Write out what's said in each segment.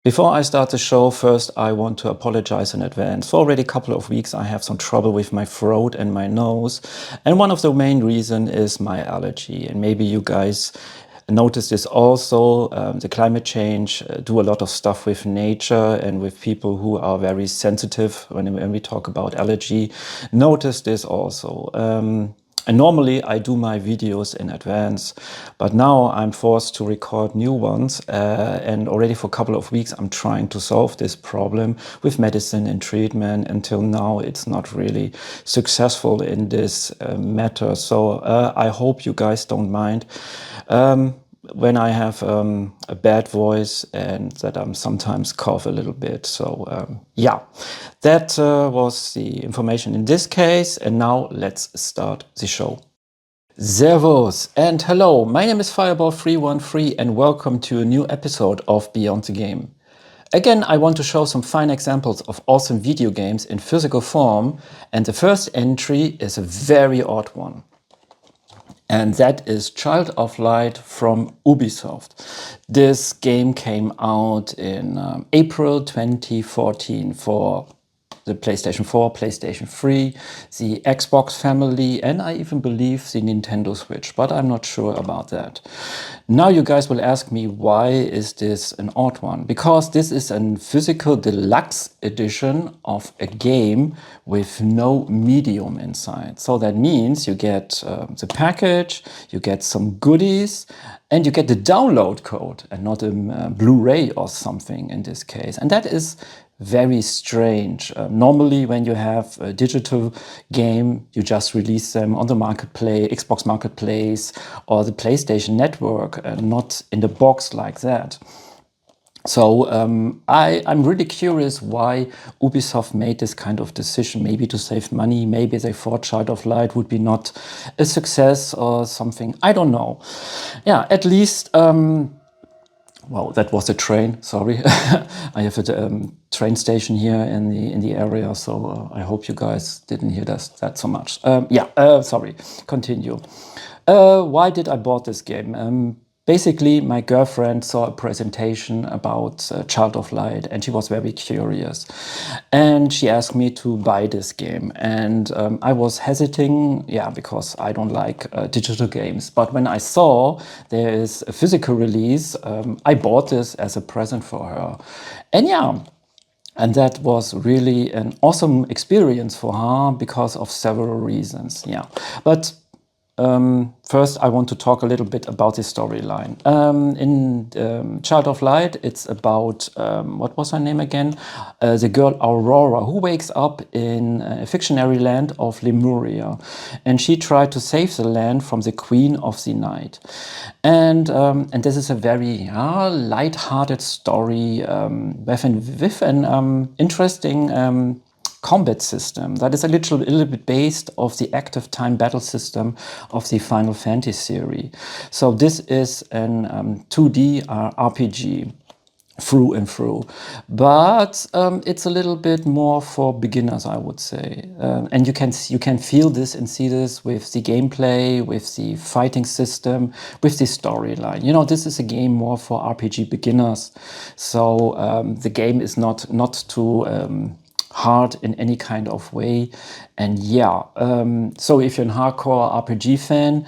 Before I start the show, first I want to apologize in advance. For already a couple of weeks I have some trouble with my throat and my nose, and one of the main reasons is my allergy. And maybe you guys notice this also. The climate change do a lot of stuff with nature and with people who are very sensitive when we talk about allergy. Notice this also. And normally I do my videos in advance, but now I'm forced to record new ones. And already for a couple of weeks, I'm trying to solve this problem with medicine and treatment. Until now, it's not really successful in this matter. So I hope you guys don't mind when I have a bad voice and that I'm sometimes cough a little bit. So yeah, that was the information in this case. And now let's start the show. Servus and hello, my name is Fireball313 and welcome to a new episode of Beyond the Game. Again, I want to show some fine examples of awesome video games in physical form, and the first entry is a very odd one. And that is Child of Light from Ubisoft. This game came out in April 2014 for the PlayStation 4, PlayStation 3, the Xbox family, and I even believe the Nintendo Switch, but I'm not sure about that. Now you guys will ask me, why is this an odd one? Because this is a physical deluxe edition of a game with no medium inside. So that means you get the package, you get some goodies, and you get the download code and not a Blu-ray or something in this case. And that is very strange. Normally when you have a digital game, you just release them on the marketplace, Xbox Marketplace or the PlayStation Network, not in the box like that. So I'm really curious why Ubisoft made this kind of decision, maybe to save money, maybe they thought Child of Light would be not a success or something, I don't know. Yeah, at least wow, that was a train, sorry. I have a train station here in the area, so I hope you guys didn't hear that so much. Sorry, continue. Why did I bought this game? Basically, my girlfriend saw a presentation about Child of Light and she was very curious. And she asked me to buy this game. And I was hesitating, yeah, because I don't like digital games. But when I saw there is a physical release, I bought this as a present for her. And yeah, and that was really an awesome experience for her because of several reasons, yeah. But first, I want to talk a little bit about the storyline. In Child of Light, it's about, what was her name again? The girl Aurora, who wakes up in a fictionary land of Lemuria. And she tried to save the land from the Queen of the Night. And this is a very light-hearted story with an interesting combat system that is a little bit based off the active time battle system of the Final Fantasy series. So this is an 2D RPG through and through, but it's a little bit more for beginners, I would say. And you can feel this and see this with the gameplay, with the fighting system, with the storyline. You know, this is a game more for RPG beginners. So the game is not too hard in any kind of way. And yeah, so if you're a hardcore RPG fan,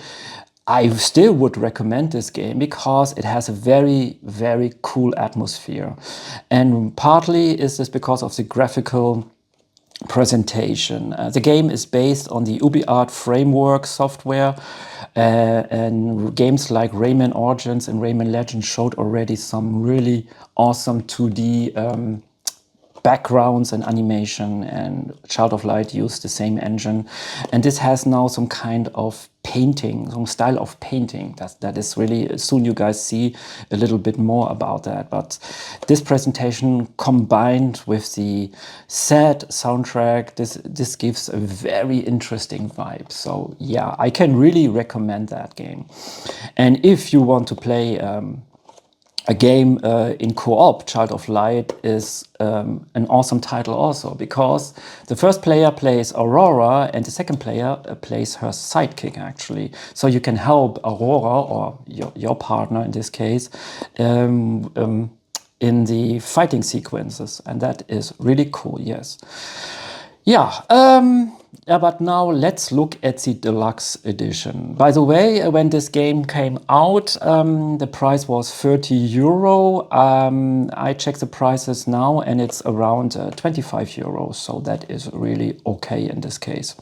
I still would recommend this game because it has a very, very cool atmosphere. And partly is this because of the graphical presentation. The game is based on the UbiArt framework software, and games like Rayman Origins and Rayman Legends showed already some really awesome 2D backgrounds and animation, and Child of Light used the same engine, and this has now some kind of painting, some style of painting that is really, soon you guys see a little bit more about that. But this presentation combined with the sad soundtrack, this gives a very interesting vibe. So yeah, I can really recommend that game. And if you want to play a game in co-op, Child of Light is an awesome title also, because the first player plays Aurora and the second player plays her sidekick, actually. So you can help Aurora, or your partner in this case, in the fighting sequences, and that is really cool, yes. Yeah, but now let's look at the deluxe edition. By the way, when this game came out, the price was 30 euro. I checked the prices now and it's around 25 euros, so that is really okay in this case.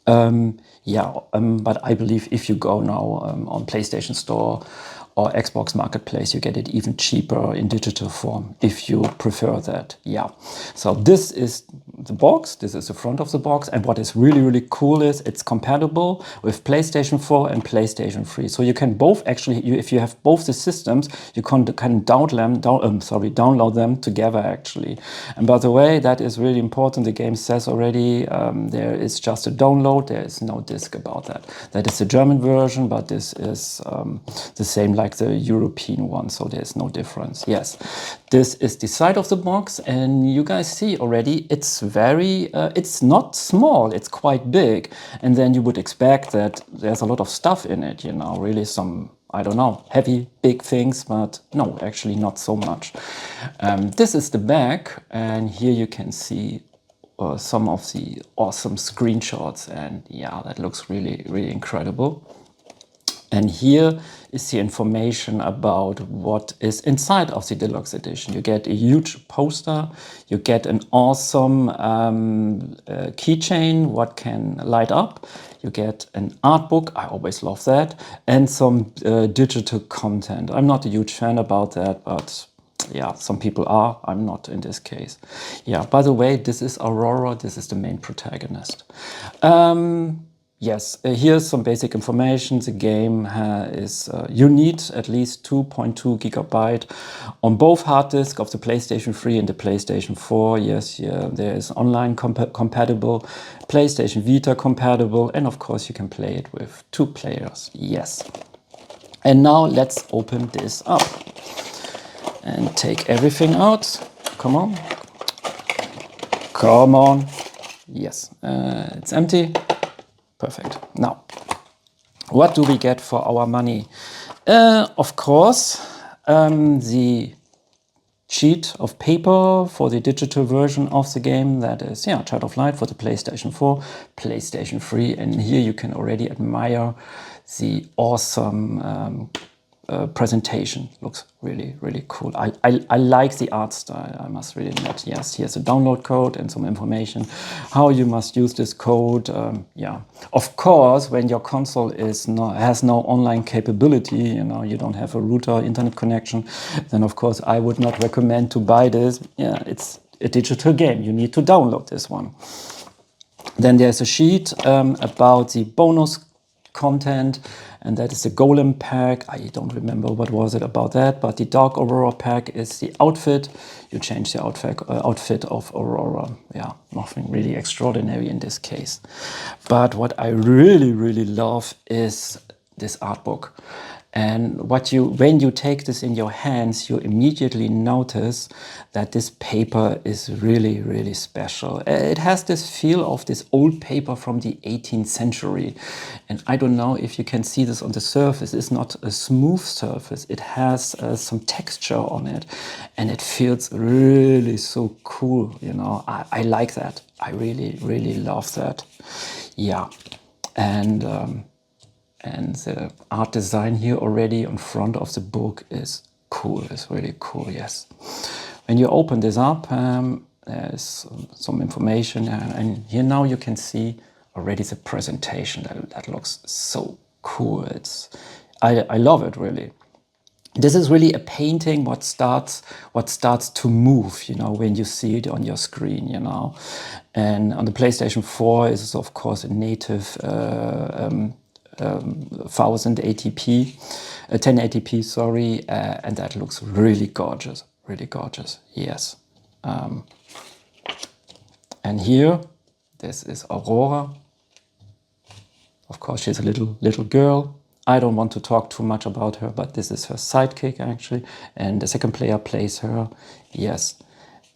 But I believe if you go now on PlayStation Store or Xbox Marketplace, you get it even cheaper in digital form if you prefer that. Yeah. So this is the box. This is the front of the box. And what is really, really cool is it's compatible with PlayStation 4 and PlayStation 3. So you can both actually, if you have both the systems, you can download them together actually. And by the way, that is really important. The game says already there is just a download. There is no disc about that. That is the German version, but this is the same like the European one, so there's no difference. Yes, this is the side of the box, and you guys see already it's very, it's not small, it's quite big. And then you would expect that there's a lot of stuff in it, you know, really some, I don't know, heavy, big things, but no, actually not so much. This is the back, and here you can see some of the awesome screenshots, and yeah, that looks really, really incredible. And here is the information about what is inside of the deluxe edition. You get a huge poster, you get an awesome keychain, what can light up, you get an art book, I always love that, and some digital content. I'm not a huge fan about that, but yeah, some people are, I'm not in this case. Yeah, by the way, this is Aurora, this is the main protagonist. Yes, here's some basic information. The game is, you need at least 2.2 gigabyte on both hard disk of the PlayStation 3 and the PlayStation 4. Yes, yeah, there is online compatible, PlayStation Vita compatible, and of course you can play it with 2 players. Yes. And now let's open this up and take everything out. Come on. Come on. Yes, it's empty. Perfect. Now, what do we get for our money? Of course, the sheet of paper for the digital version of the game, that is, yeah, Child of Light for the PlayStation 4, PlayStation 3, and here you can already admire the awesome presentation. Looks really, really cool. I like the art style, I must really admit. Yes, here's a download code and some information how you must use this code. Yeah, of course, when your console has no online capability, you know, you don't have a router, internet connection, then of course I would not recommend to buy this. Yeah, it's a digital game. You need to download this one. Then there's a sheet about the bonus content, and that is the Golem pack. I don't remember what was it about that, but the Dark Aurora pack is the outfit. You change the outfit of Aurora. Yeah, nothing really extraordinary in this case. But what I really, really love is this art book. And when you take this in your hands, you immediately notice that this paper is really, really special. It has this feel of this old paper from the 18th century. And I don't know if you can see this on the surface. It's not a smooth surface. It has some texture on it. And it feels really so cool, you know. I like that. I really, really love that. Yeah. And the art design here already on front of the book is cool. It's really cool, yes. When you open this up, there's some information, and here now you can see already the presentation. That looks so cool. I love it, really. This is really a painting what starts to move, you know, when you see it on your screen, you know. And on the PlayStation 4 is of course a native 1080p, sorry, and that looks really gorgeous, yes. And here, this is Aurora. Of course, she's a little girl. I don't want to talk too much about her, but this is her sidekick actually, and the second player plays her, yes.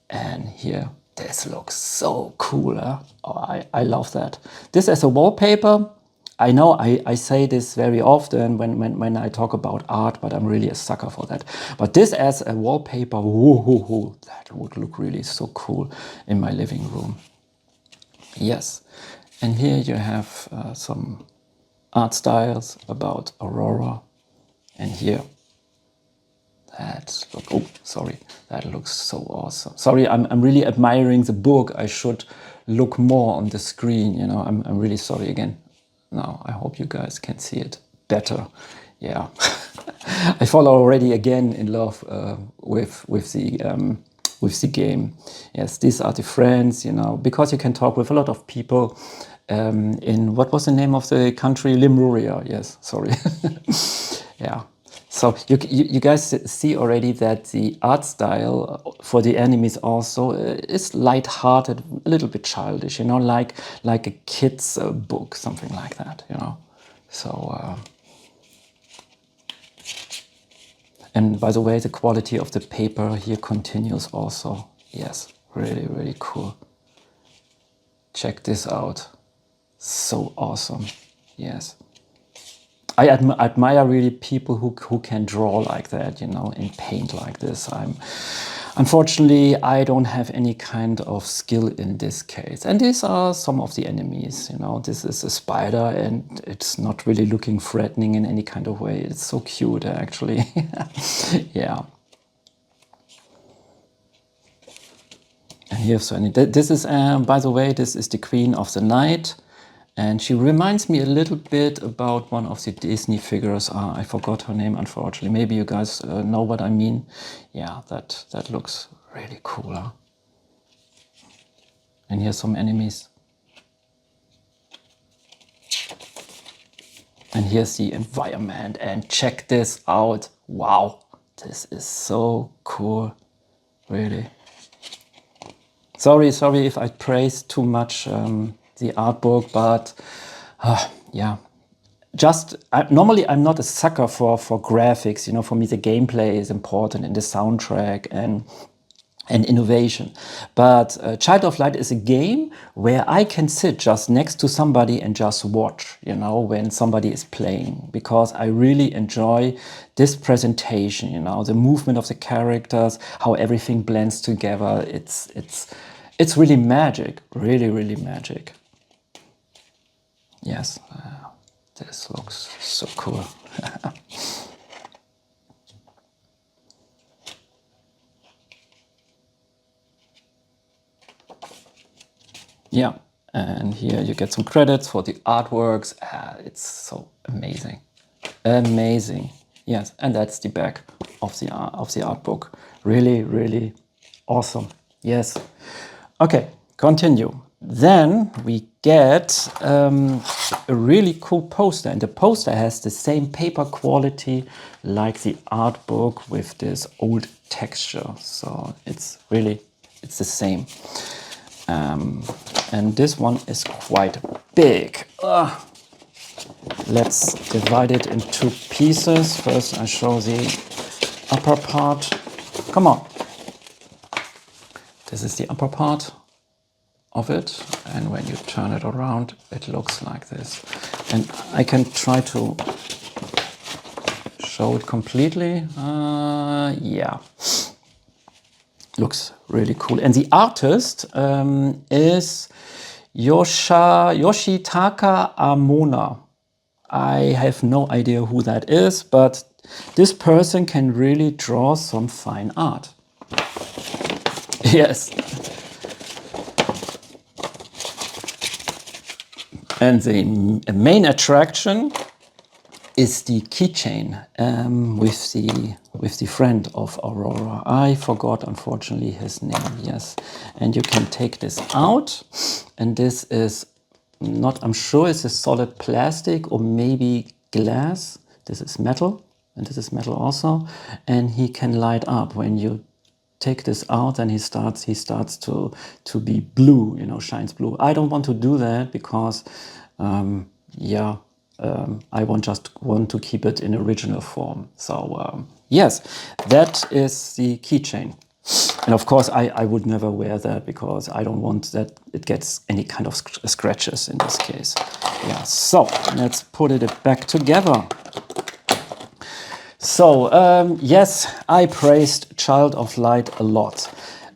And here, this looks so cool, huh? Oh, I love that. This as a wallpaper, I know I say this very often when I talk about art, but I'm really a sucker for that. But this as a wallpaper, woo, that would look really so cool in my living room. Yes, and here you have some art styles about Aurora, and here that looks so awesome. Sorry, I'm really admiring the book. I should look more on the screen, you know. I'm really sorry again. Now I hope you guys can see it better. Yeah, I fall already again in love with the game. Yes, these are the friends, you know, because you can talk with a lot of people. In what was the name of the country? Lemuria. Yes, sorry. Yeah. So you guys see already that the art style for the enemies also is light-hearted, a little bit childish, you know, like a kid's book, something like that, you know. So, and by the way, the quality of the paper here continues also. Yes, really, really cool. Check this out. So awesome. Yes. I admire really people who can draw like that, you know, and paint like this. Unfortunately, I don't have any kind of skill in this case. And these are some of the enemies, you know. This is a spider and it's not really looking threatening in any kind of way. It's so cute, actually. Yeah. And here's this is, by the way, this is the Queen of the Night. And she reminds me a little bit about one of the Disney figures. I forgot her name, unfortunately. Maybe you guys know what I mean. Yeah, that looks really cool. Huh? And here's some enemies. And here's the environment. And check this out. Wow, this is so cool. Really. Sorry if I praise too much the art book, but yeah. Normally I'm not a sucker for graphics, you know. For me the gameplay is important in the soundtrack and innovation. But Child of Light is a game where I can sit just next to somebody and just watch, you know, when somebody is playing, because I really enjoy this presentation, you know, the movement of the characters, how everything blends together. It's really magic, really magic. Yes, this looks so cool. Yeah, and here you get some credits for the artworks. It's so amazing, amazing. Yes, and that's the back of the art book. Really awesome. Yes. Okay, continue. Then we get a really cool poster, and the poster has the same paper quality like the art book with this old texture. So it's the same. And this one is quite big. Let's divide it in two pieces. First I show the upper part. Come on. This is the upper part of it, and when you turn it around it looks like this. And I can try to show it completely. Yeah. Looks really cool. And the artist is Yoshitaka Amona. I have no idea who that is, but this person can really draw some fine art. Yes. And the main attraction is the keychain with the friend of Aurora. I forgot, unfortunately, his name. Yes, and you can take this out, and this is not. I'm sure it's a solid plastic or maybe glass. This is metal, and this is metal also, and he can light up when you take this out, and he starts to be blue, you know, shines blue. I don't want to do that because yeah, I just want to keep it in original form. So yes, that is the keychain. And of course, I would never wear that because I don't want that it gets any kind of scratches in this case. Yeah, so let's put it back together. So, yes, I praised Child of Light a lot.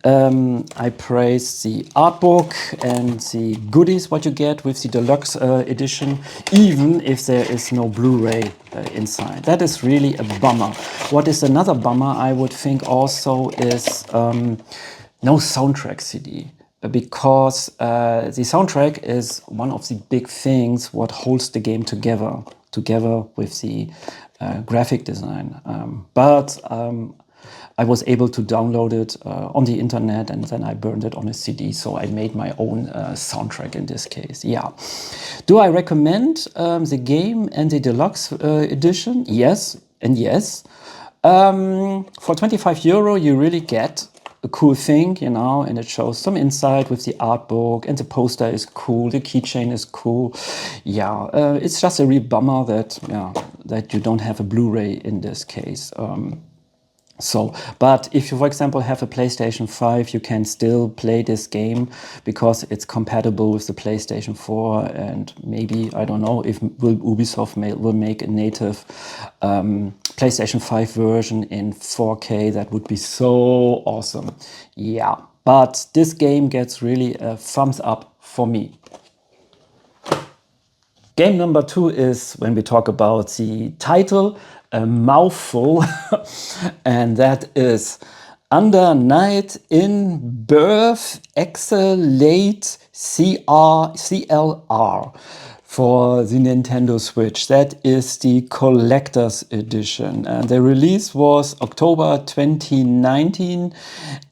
I praised the art book and the goodies what you get with the deluxe edition, even if there is no Blu-ray inside. That is really a bummer. What is another bummer, I would think also, is no soundtrack CD. Because the soundtrack is one of the big things what holds the game together with the graphic design. But I was able to download it on the internet, and then I burned it on a CD. So I made my own soundtrack in this case. Yeah. Do I recommend the game and the deluxe edition? Yes and yes. For 25 euro, you really get a cool thing, you know, and it shows some insight with the art book, and the poster is cool, the keychain is cool. Yeah, it's just a real bummer that, that you don't have a Blu-ray in this case. But if you, for example, have a PlayStation 5, you can still play this game because it's compatible with the PlayStation 4, and maybe, I don't know, if Ubisoft will make a native PlayStation 5 version in 4K, that would be so awesome. Yeah, but this game gets really a thumbs up for me. Game number 2 is, when we talk about the title, a mouthful, and that is Under Night in Birth Exhalate CLR for the Nintendo Switch. That is the collector's edition. The release was October 2019,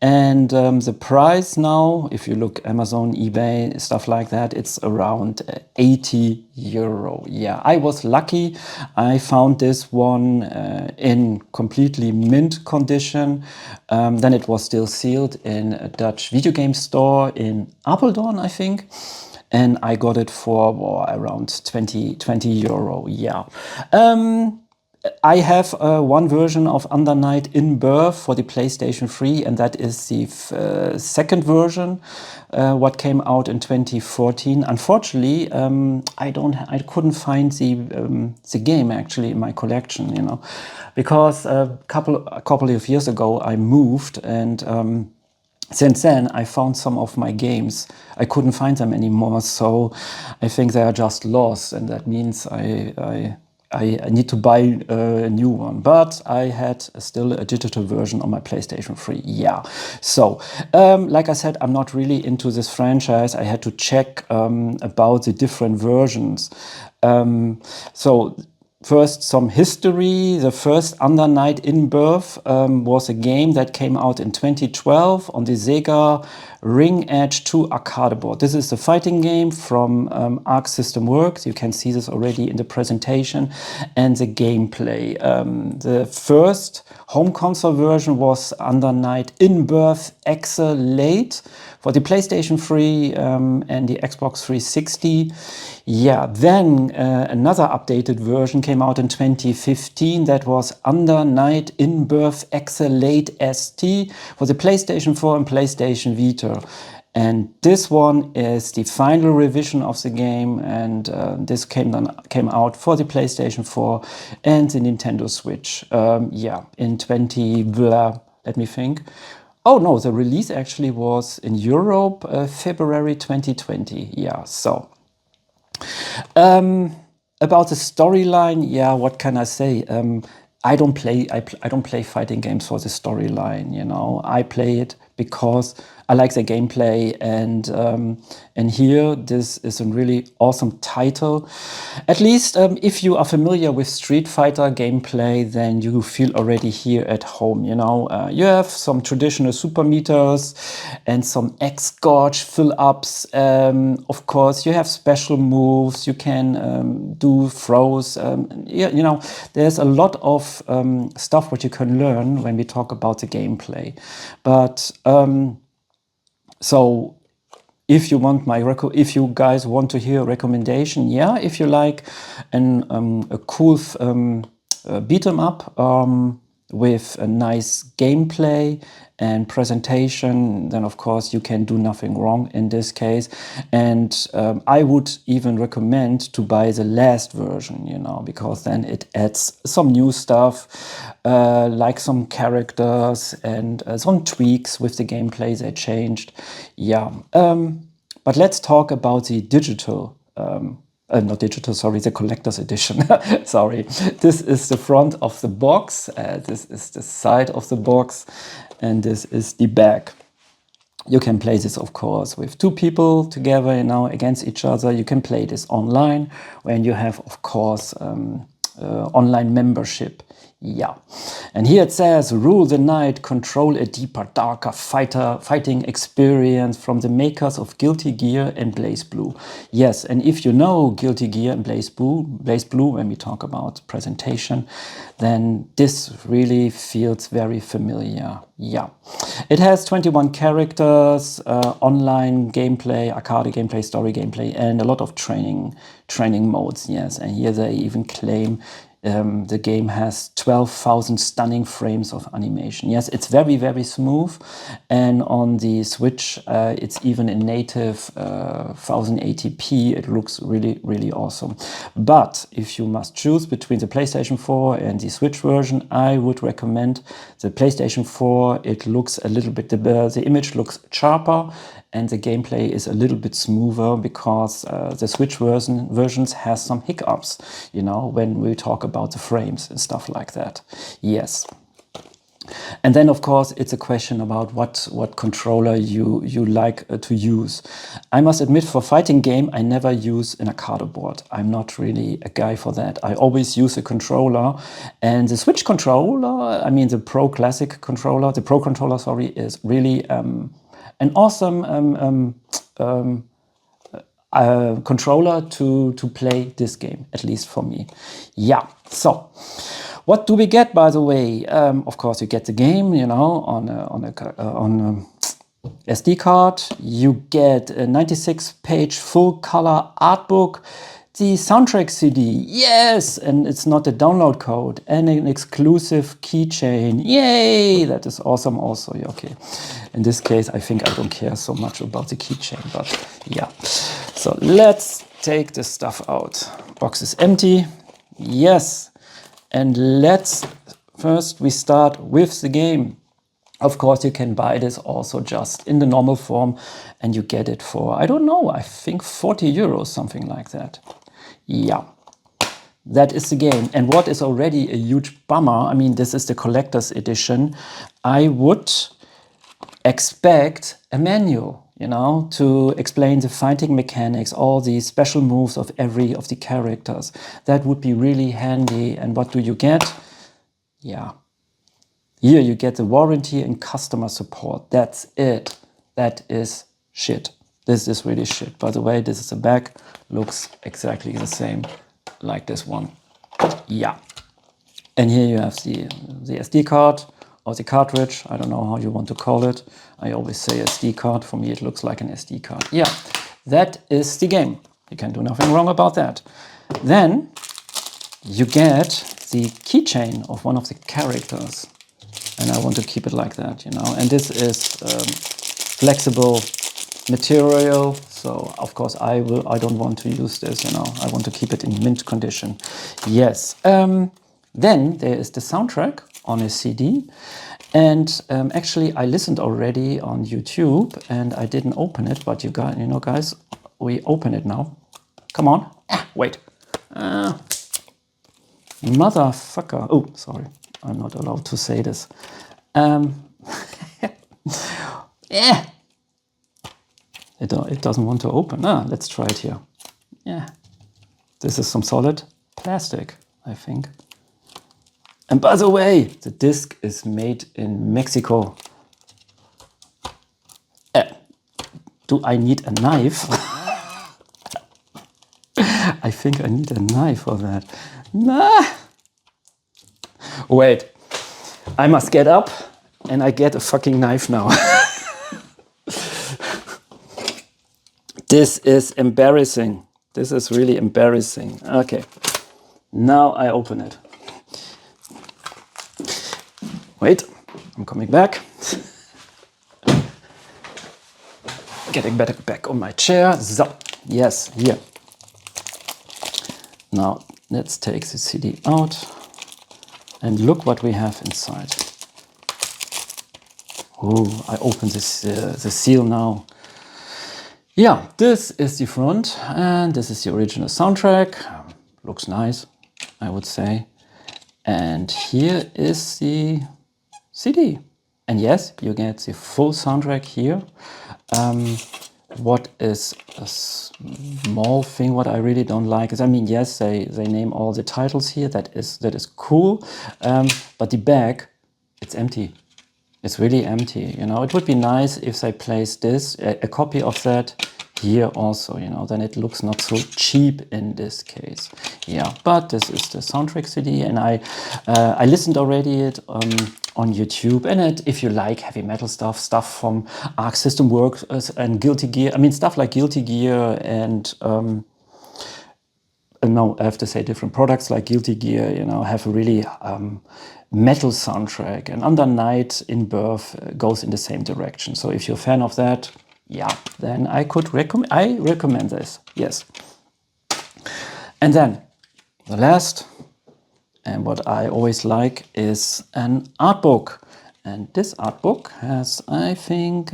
and the price now, if you look Amazon, eBay, stuff like that, it's around 80 euro. Yeah, I was lucky. I found this one in completely mint condition. Then it was still sealed in a Dutch video game store in Apeldoorn, I think. And I got it for around 20 euro. Yeah. I have one version of Under Night in Birth for the PlayStation 3, and that is the second version, what came out in 2014. Unfortunately, I couldn't find the game actually in my collection, you know, because a couple of years ago I moved, and since then, I found some of my games. I couldn't find them anymore, so I think they are just lost, and that means I need to buy a new one. But I had still a digital version on my PlayStation 3. Yeah. So, like I said, I'm not really into this franchise. I had to check about the different versions. So. First, some history. The first Under Night in Birth was a game that came out in 2012 on the Sega Ring Edge 2 arcade board. This is a fighting game from Arc System Works. You can see this already in the presentation and the gameplay. The first home console version was Under Night in Birth Exhalate for the PlayStation 3 and the Xbox 360. Yeah, then another updated version came out in 2015. That was Under Night in Birth Exhalate ST for the PlayStation 4 and PlayStation Vita. And this one is the final revision of the game, and this came out for the PlayStation 4 and the Nintendo Switch. Yeah, in 20 blah, let me think. Oh no, the release actually was in Europe February 2020. Yeah, so about the storyline, yeah, what can I say? I don't play fighting games for the storyline, you know. I play it because I like the gameplay, and here this is a really awesome title. At least if you are familiar with Street Fighter gameplay, then you feel already here at home, you know. You have some traditional super meters and some X-Gorge fill-ups. Of course, you have special moves, you can do throws. Yeah, you know, there's a lot of stuff what you can learn when we talk about the gameplay. But so if you want if you guys want to hear a recommendation, yeah, if you like a cool beat 'em up, with a nice gameplay and presentation, then of course you can do nothing wrong in this case. And I would even recommend to buy the last version, you know, because then it adds some new stuff, like some characters and some tweaks with the gameplay they changed. Yeah, but let's talk about the digital not digital, sorry, the collector's edition. Sorry. This is the front of the box. This is the side of the box. And this is the back. You can play this, of course, with 2 people together, you know, against each other. You can play this online when you have, of course, online membership. Yeah. And here it says, rule the night, control a deeper, darker fighting experience from the makers of Guilty Gear and Blaze Blue. Yes, and if you know Guilty Gear and Blaze Blue, when we talk about presentation, then this really feels very familiar. Yeah. It has 21 characters, online gameplay, arcade gameplay, story gameplay, and a lot of training modes. Yes, and here they even claim the game has 12,000 stunning frames of animation. Yes, it's very, very smooth. And on the Switch, it's even in native 1080p. It looks really, really awesome. But if you must choose between the PlayStation 4 and the Switch version, I would recommend the PlayStation 4. It looks a little bit, the image looks sharper, and the gameplay is a little bit smoother because the Switch versions has some hiccups, you know, when we talk about the frames and stuff like that. Yes. And then, of course, it's a question about what controller you like to use. I must admit, for fighting game, I never use an arcade board. I'm not really a guy for that. I always use a controller. And the Switch controller, I mean the Pro Classic controller, the Pro controller, sorry, is really an awesome controller to play this game, at least for me. Yeah, so what do we get, by the way? Of course, you get the game, you know, on a SD card. You get a 96-page full-color art book, the soundtrack CD, yes, and it's not a download code, and an exclusive keychain, yay, that is awesome also. Okay, in this case, I think I don't care so much about the keychain, but yeah. So let's take this stuff out. Box is empty, yes, and let's first we start with the game. Of course, you can buy this also just in the normal form, and you get it for, I don't know, I think 40 euros, something like that. Yeah, that is the game. And what is already a huge bummer, I mean, this is the collector's edition. I would expect a manual, you know, to explain the fighting mechanics, all the special moves of every of the characters. That would be really handy. And what do you get? Yeah. Here you get the warranty and customer support. That's it. That is shit. This is really shit. By the way, this is the back. Looks exactly the same like this one. Yeah. And here you have the SD card or the cartridge. I don't know how you want to call it. I always say SD card. For me, it looks like an SD card. Yeah, that is the game. You can do nothing wrong about that. Then you get the keychain of one of the characters. And I want to keep it like that, you know. And this is flexible material. So of course I don't want to use this, you know. I want to keep it in mint condition. Yes. Then there is the soundtrack on a CD. And actually I listened already on YouTube and I didn't open it, but you know, guys, we open it now. Come on. Wait. Motherfucker. Oh, sorry. I'm not allowed to say this. Yeah. It doesn't want to open. Let's try it here. Yeah. This is some solid plastic, I think. And by the way, the disc is made in Mexico. Do I need a knife? I think I need a knife for that. Nah. Wait, I must get up and I get a fucking knife now. This is embarrassing. This is really embarrassing. Okay, now I open it. Wait, I'm coming back. Getting back on my chair. So, yes, here. Now, let's take the CD out and look what we have inside. Oh, I open this the seal now. Yeah, this is the front and this is the original soundtrack. Looks nice, I would say. And here is the CD. And yes, you get the full soundtrack here. What is a small thing what I really don't like is, I mean, yes, they name all the titles here. That is cool. But the back, it's empty. It's really empty, you know. It would be nice if they place this, a copy of that here also, you know, then it looks not so cheap in this case. Yeah, but this is the soundtrack CD, and I listened already it on YouTube, and if you like heavy metal stuff from Arc System Works and Guilty Gear, I mean stuff like Guilty Gear and no, I have to say different products like Guilty Gear, you know, have a really metal soundtrack, and Under Night in Birth goes in the same direction. So if you're a fan of that, yeah, then I recommend this, yes. And then the last, and what I always like, is an art book. And this art book has, I think,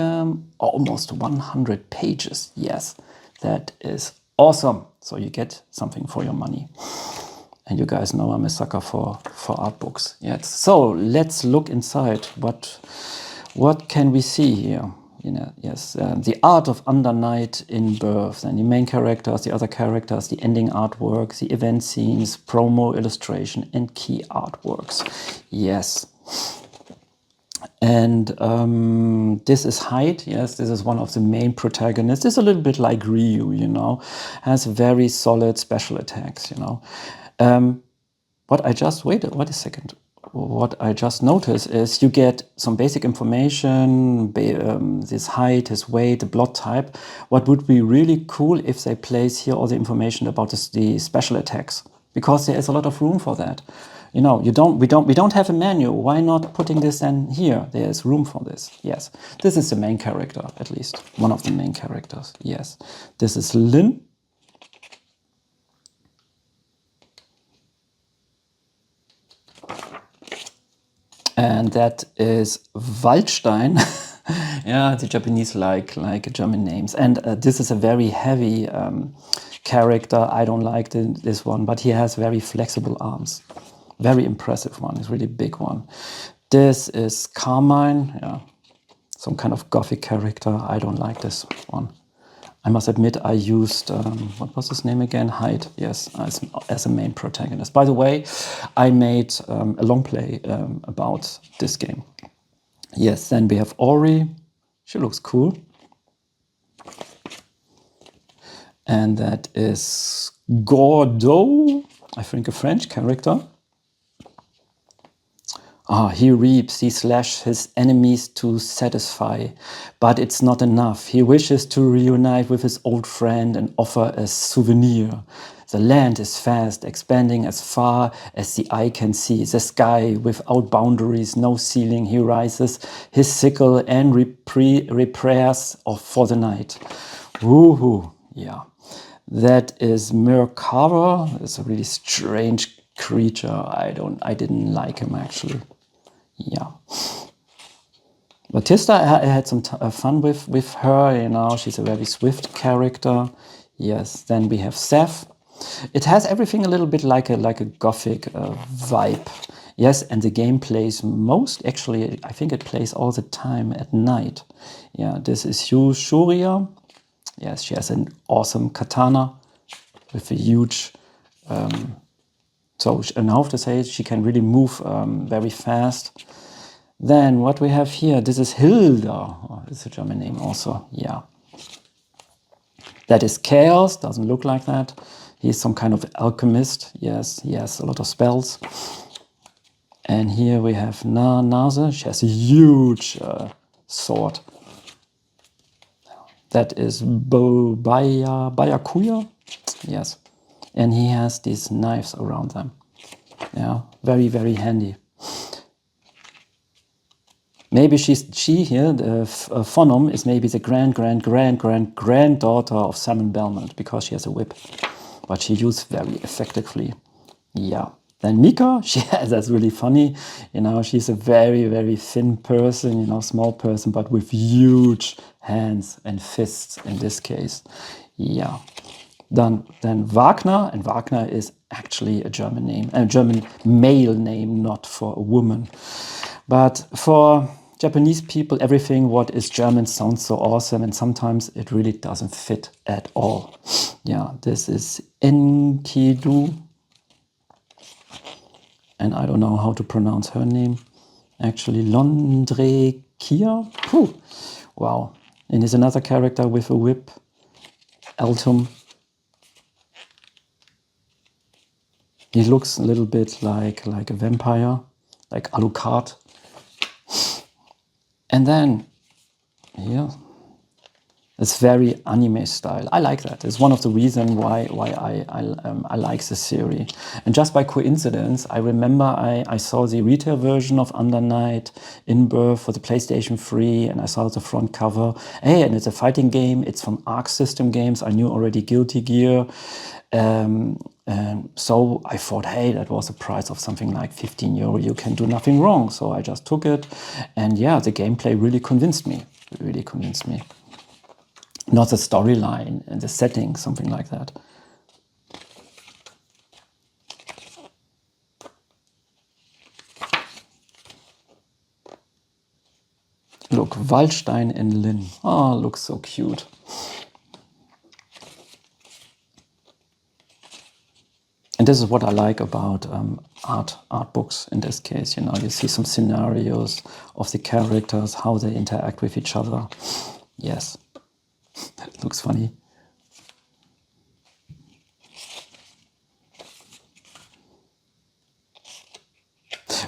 almost 100 pages. Yes, that is awesome. So you get something for your money. And you guys know I'm a sucker for art books. Yes. So let's look inside. What can we see here? You know, yes, the art of Under Night in Birth, and the main characters, the other characters, the ending artwork, the event scenes, promo illustration, and key artworks. Yes. And this is Hyde. Yes, this is one of the main protagonists. It's a little bit like Ryu, you know, has very solid special attacks, you know. What I just noticed is you get some basic information, this height, his weight, the blood type. What would be really cool if they place here all the information about the special attacks, because there is a lot of room for that. You know, we don't have a manual. Why not putting this in here? There's room for this. Yes, this is the main character, at least one of the main characters. Yes, this is Lynn. And that is Waldstein. Yeah, the Japanese like German names. And this is a very heavy character. I don't like this one, but he has very flexible arms. Very impressive one. It's a really big one. This is Carmine. Yeah, some kind of gothic character. I don't like this one. I must admit, I used, what was his name again? Hyde, yes, as a main protagonist. By the way, I made a long play about this game. Yes, then we have Ori. She looks cool. And that is Gordo, I think a French character. He reaps, he slashes his enemies to satisfy, but it's not enough. He wishes to reunite with his old friend and offer a souvenir. The land is vast, expanding as far as the eye can see. The sky without boundaries, no ceiling. He rises his sickle and repairs for the night. Woohoo! Yeah, that is Merkava. It's a really strange creature. I didn't like him actually. Yeah, Batista, I had some fun with her, you know, she's a very swift character. Yes, then we have Seth. It has everything a little bit like a gothic vibe. Yes, and the game plays actually, I think it plays all the time at night. Yeah, this is Shuria. Yes, she has an awesome katana with a huge, and how to say it, she can really move very fast. Then what we have here, this is Hilda. Oh, this is a German name also, yeah. That is Chaos, doesn't look like that. He's some kind of alchemist. Yes, he has a lot of spells. And here we have Nase. She has a huge sword. That is Bayakuya. Yes. And he has these knives around them. Yeah, very, very handy. Maybe she here, the Fonum is maybe the granddaughter of Simon Belmont because she has a whip, but she used very effectively. Yeah. Then Mika, that's really funny. You know, she's a very, very thin person, you know, small person, but with huge hands and fists in this case. Yeah. Then Wagner, and Wagner is actually a German name, a German male name, not for a woman. But for Japanese people, everything what is German sounds so awesome, and sometimes it really doesn't fit at all. Yeah, this is Enkidu, and I don't know how to pronounce her name. Actually, Londre Kia. Wow. And here's another character with a whip, Altum. He looks a little bit like a vampire, like Alucard. And then here, it's very anime style. I like that. It's one of the reasons why I like the series. And just by coincidence, I remember I saw the retail version of Under Night in Birth for the PlayStation 3, and I saw the front cover. Hey, and it's a fighting game. It's from Arc System Games. I knew already Guilty Gear. So I thought, hey, that was a price of something like 15 euro. You can do nothing wrong. So I just took it. And yeah, the gameplay really convinced me. Really convinced me. Not the storyline and the setting, something like that. Look, Waldstein and Lynn. Oh, looks so cute. And this is what I like about art books in this case. You know, you see some scenarios of the characters, how they interact with each other. Yes, it looks funny.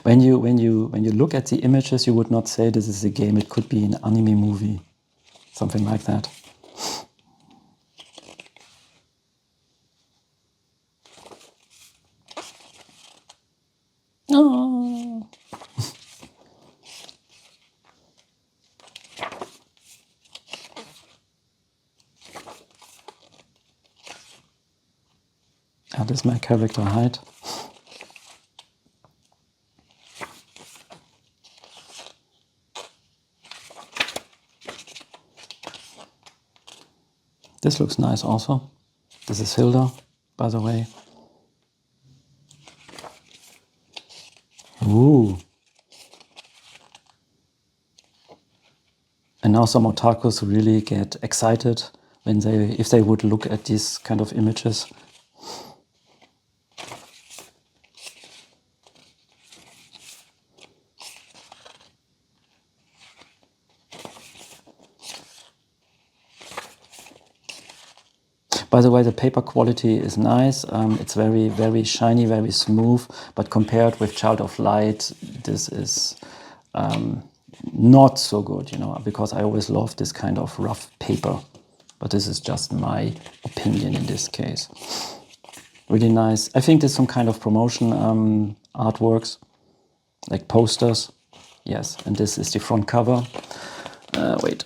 When you look at the images, you would not say this is a game. It could be an anime movie, something like that. Oh. That is my character height. This looks nice also. This is Hilda, by the way. Ooh. And now some otakus really get excited when if they would look at these kind of images. By the way, the paper quality is nice. It's very, very shiny, very smooth. But compared with Child of Light, this is not so good, you know, because I always love this kind of rough paper. But this is just my opinion in this case. Really nice. I think there's some kind of promotion artworks, like posters. Yes, and this is the front cover. Wait.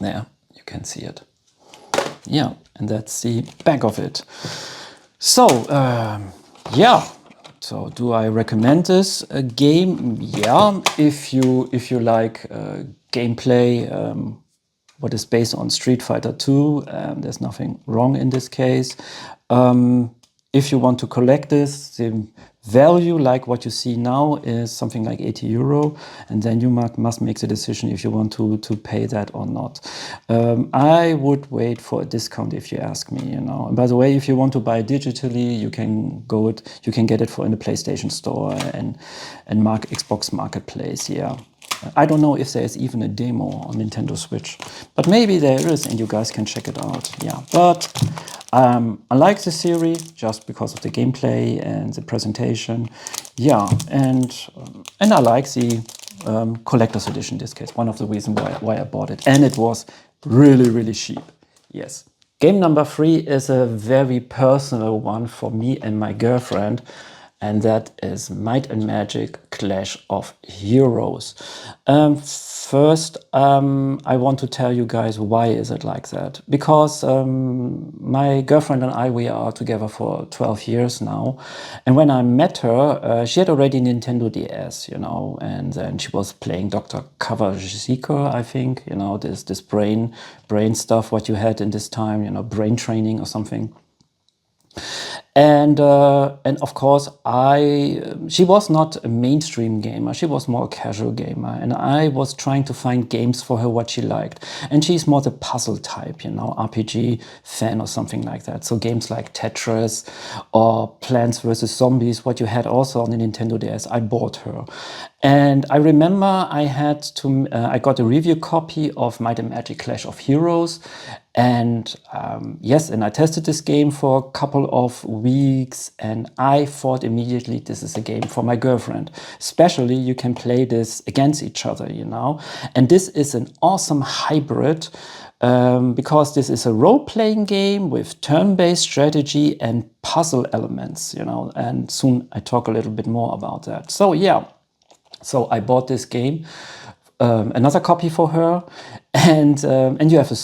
There, you can see it. Yeah, and that's the back of it. So, yeah. So, do I recommend this game? Yeah, if you like gameplay, what is based on Street Fighter 2, there's nothing wrong in this case. If you want to collect this, the value, like what you see now, is something like 80 euro, and then you must make the decision if you want to pay that or not. I would wait for a discount if you ask me, you know. And by the way, if you want to buy digitally, you can get it for in the PlayStation Store and Xbox Marketplace. Yeah. I don't know if there's even a demo on Nintendo Switch, but maybe there is, and you guys can check it out. Yeah, but I like the series just because of the gameplay and the presentation. Yeah, and I like the collector's edition in this case. One of the reasons why I bought it, and it was really, really cheap. Yes. Game number 3 is a very personal one for me and my girlfriend. and that is Might and Magic Clash of Heroes. First, I want to tell you guys why is it like that. Because my girlfriend and I, we are together for 12 years now. And when I met her, she had already Nintendo DS, you know, and then she was playing Dr. Kawashika, I think, you know, this brain stuff, what you had in this time, you know, brain training or something. And of course, she was not a mainstream gamer. She was more a casual gamer, and I was trying to find games for her what she liked. And she's more the puzzle type, you know, RPG fan or something like that. So games like Tetris or Plants vs Zombies, what you had also on the Nintendo DS, I bought her. And I remember I got a review copy of Might and Magic Clash of Heroes. And yes, and I tested this game for a couple of weeks, and I thought immediately this is a game for my girlfriend. Especially you can play this against each other, you know. And this is an awesome hybrid because this is a role-playing game with turn-based strategy and puzzle elements, you know. And soon I talk a little bit more about that. So yeah, so I bought this game. Another copy for her, and you have a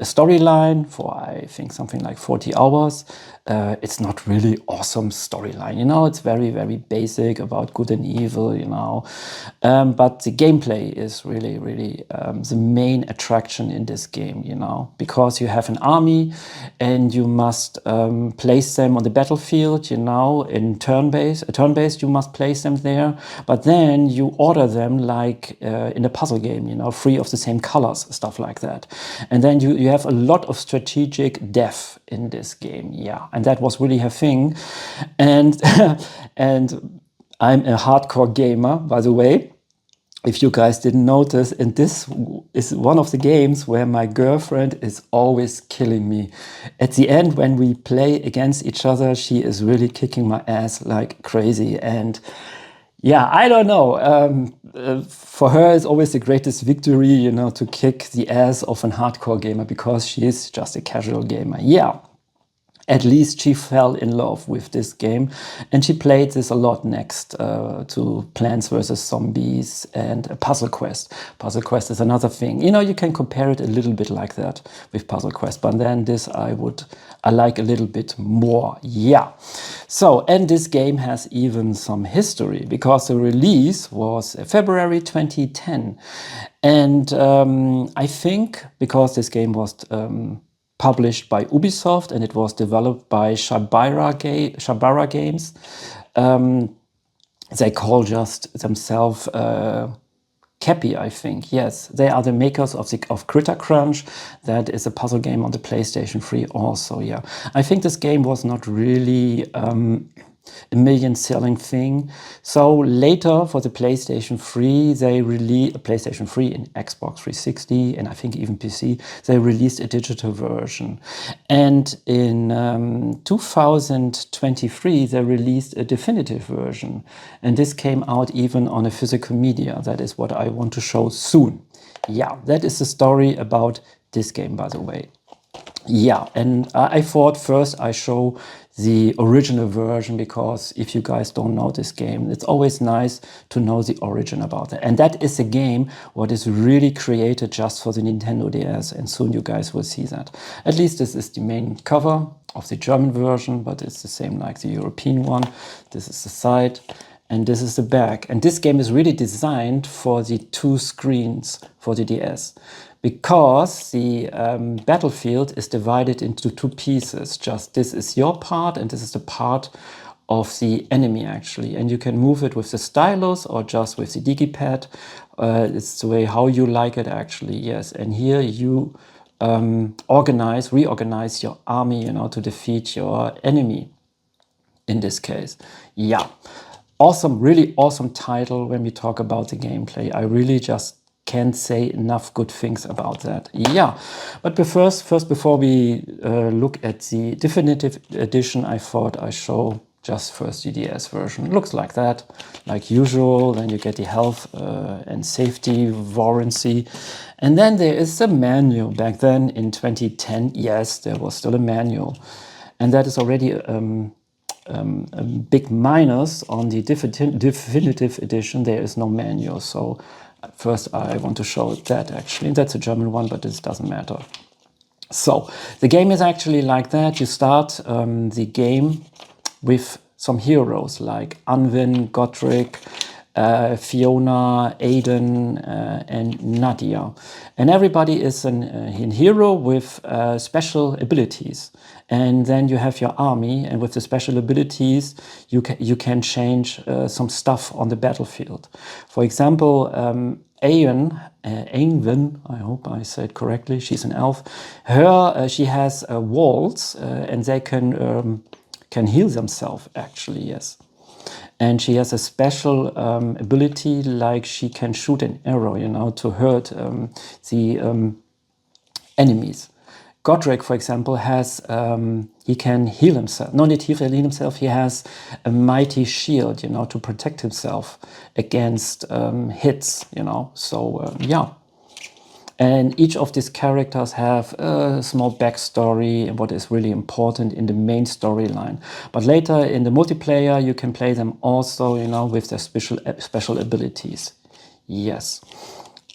storyline for I think something like 40 hours. It's not really awesome storyline, you know. It's very basic about good and evil, you know. But the gameplay is really the main attraction in this game, you know, because you have an army and you must place them on the battlefield, you know, in turn-based you must place them there, but then you order them like in a puzzle game, you know, 3 of the same colors, stuff like that. And then you have a lot of strategic depth in this game, yeah, and that was really her thing. And and I'm a hardcore gamer, by the way, if you guys didn't notice, and this is one of the games where my girlfriend is always killing me. At the end, when we play against each other, she is really kicking my ass like crazy. And yeah, I don't know. For her, it's always the greatest victory, you know, to kick the ass of a hardcore gamer because she is just a casual gamer. Yeah. At least she fell in love with this game, and she played this a lot next to Plants vs Zombies and Puzzle Quest. Puzzle Quest is another thing. You know, you can compare it a little bit like that with Puzzle Quest, but then this I like a little bit more. Yeah. So, and this game has even some history because the release was February 2010. And I think because this game was published by Ubisoft and it was developed by Shabara Games. They call just themselves Cappy, I think. Yes, they are the makers of Critter Crunch. That is a puzzle game on the PlayStation 3 also, yeah. I think this game was not really a million selling thing. So later for the PlayStation 3, they released PlayStation 3 and Xbox 360 and I think even PC, they released a digital version. And in 2023, they released a definitive version. And this came out even on a physical media. That is what I want to show soon. Yeah, that is the story about this game, by the way. Yeah, and I thought first I show the original version because if you guys don't know this game, it's always nice to know the origin about it. And that is a game what is really created just for the Nintendo DS, and soon you guys will see that. At least this is the main cover of the German version, but it's the same like the European one. This is the side. And this is the back. And this game is really designed for the 2 screens for the DS because the battlefield is divided into 2 pieces. Just this is your part and this is the part of the enemy actually. And you can move it with the stylus or just with the digipad. It's the way how you like it actually, yes. And here you reorganize your army, you know, to defeat your enemy in this case. Yeah. Awesome, really awesome title when we talk about the gameplay. I really just can't say enough good things about that. Yeah, but first before we look at the definitive edition, I thought I show just first the DS version. It looks like that, like usual. Then you get the health and safety warranty. And then there is the manual. Back then in 2010, yes, there was still a manual. And that is already big minus on the definitive edition. There is no manual. So first I want to show that actually. That's a German one, but this doesn't matter. So the game is actually like that. You start the game with some heroes like Anvin, Godric, Fiona, Aiden, and Nadia. And everybody is a hero with special abilities. And then you have your army, and with the special abilities, you can change some stuff on the battlefield. For example, Ainvin, I hope I said correctly, she's an elf. She has walls, and they can heal themselves, actually, yes. And she has a special ability, like she can shoot an arrow, you know, to hurt the enemies. Godric, for example, has, he can heal himself. No need to heal himself, he has a mighty shield, you know, to protect himself against hits, you know. So, yeah. And each of these characters have a small backstory and what is really important in the main storyline. But later in the multiplayer, you can play them also, you know, with their special abilities. Yes.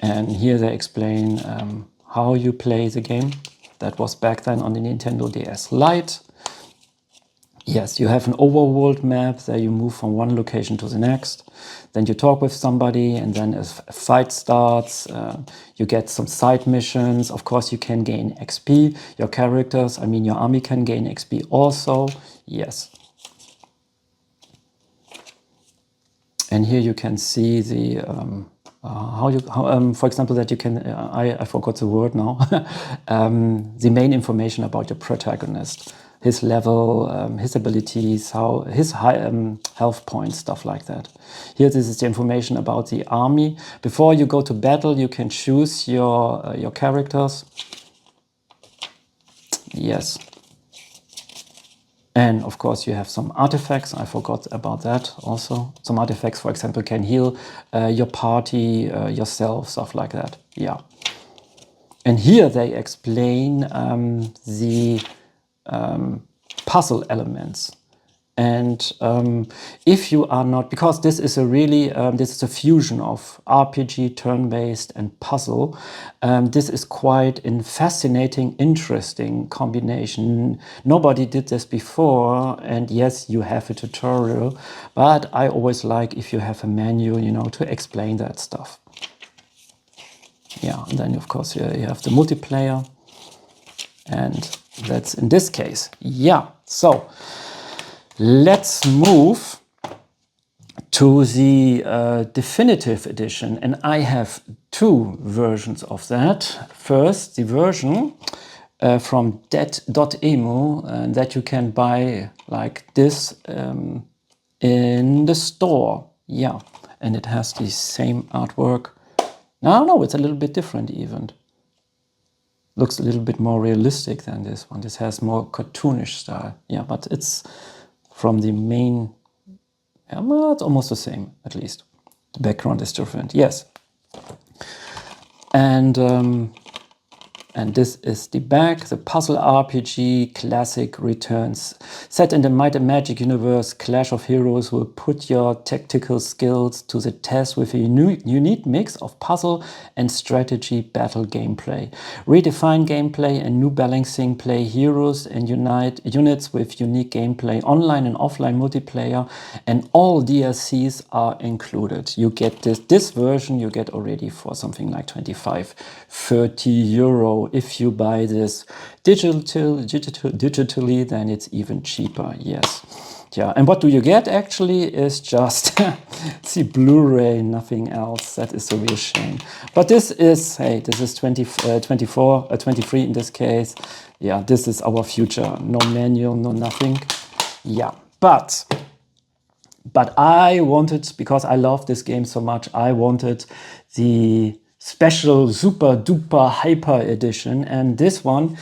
And here they explain how you play the game. That was back then on the Nintendo DS Lite. Yes, you have an overworld map. There you move from one location to the next. Then you talk with somebody, and then a fight starts. You get some side missions. Of course, you can gain XP. Your characters, I mean your army, can gain XP also. Yes. And here you can see the for example, that you can, I forgot the word now, the main information about your protagonist, his level, his abilities, how his high health points, stuff like that. Here, this is the information about the army. Before you go to battle, you can choose your characters. Yes. And of course, you have some artifacts. I forgot about that also. Some artifacts, for example, can heal your party, yourself, stuff like that. Yeah. And here they explain the puzzle elements. And if you are not, because this is a really, this is a fusion of RPG, turn-based, and puzzle. This is quite a fascinating, interesting combination. Nobody did this before, and yes, you have a tutorial, but I always like if you have a manual, you know, to explain that stuff. Yeah, and then of course you have the multiplayer, and that's in this case. Yeah, so let's move to the definitive edition, and I have two versions of that. First, the version from dead.emu, and that you can buy like this in the store. Yeah, and it has the same artwork. No, it's a little bit different even. Looks a little bit more realistic than this one. This has more cartoonish style. Yeah, but it's from the main, yeah, well, it's almost the same, at least. The background is different, yes. And this is the back. The puzzle RPG classic returns. Set in the Might and Magic universe, Clash of Heroes will put your tactical skills to the test with a unique mix of puzzle and strategy battle gameplay. Redefine gameplay and new balancing, play heroes and units with unique gameplay, online and offline multiplayer, and all DLCs are included. You get this version you get already for something like 25-30 euro. If you buy this digitally, then it's even cheaper. Yes. Yeah, and what do you get actually is just the Blu-ray, nothing else. That is a real shame. But this is, hey, this is 23 in this case. Yeah, this is our future. No manual, no nothing. Yeah, but I wanted, because I love this game so much, I wanted the special super duper hyper edition, and this one